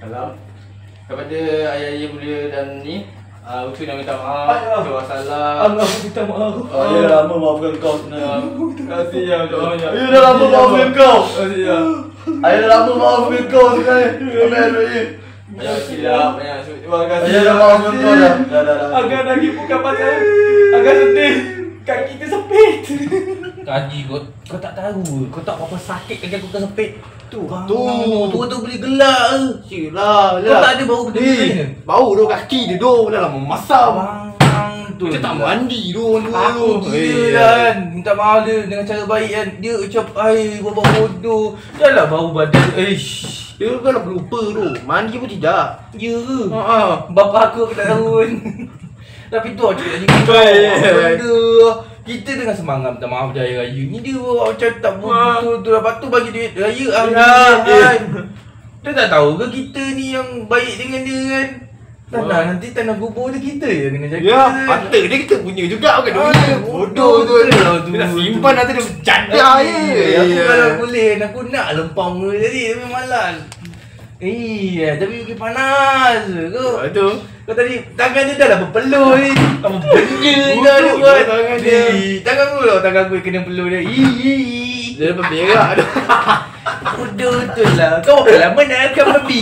Salam kepada ayah-ayah mulia dan ni. Ucapkan nak minta maaf. Doa salah. Allah minta maaf. Ayah dah lama maafkan kau sebenarnya. Terima kasih ya doanya. Ayah dah lama maafkan kau. Terima kasih ya. Ayah dah lama maafkan kau sebenarnya. Amin. Ayah silap. Terima kasih. Ayah dah maafkan kau dah. Agak lagi bukan pasal agak sedih. Kaki tersepit. Kaji kau tak tahu. Kau tak apa-apa sakit kaki aku tersepit. Tu boleh gelak ke? Silah. Kau tak ada bau benda ni. Bau tu kaki dia tu dah lama masam. Tu Macam tak mandi tu orang tua tu. Aku gila kan. Minta maaf dia dengan cara baik kan. Dia ucap gua bau bodoh. Janganlah bau badan. Dia kan dah lupa tu. Mandi pun tidak. Ya ke? Bapa aku tak tahu kan. Tapi tu cakap jadi benda. Kita dengan semangat minta maaf Jaya Raya ni dia macam tak betul-betul. Lepas tu bagi duit raya kan. Dia tak tahu ke kita ni yang baik dengan dia kan. Tanah nanti tanah kubur dia kita je dengan jaga. Ya, harta dia kita punya juga bukan dia. Bodoh tu. Dia dah simpan harta dia bercanda je. Aku kalau boleh aku nak lempang dulu tadi tapi malas. Tapi pergi panas kau. Itu. Kau tadi tangan dia dah lah berpeluh ni. Kamu benda dah dia buat. Tangan dia. Tangan aku lah tangan aku kena peluh dia. Dia dapat berak tu. Bodoh betul lah. Kau berapa lama nak akan babi?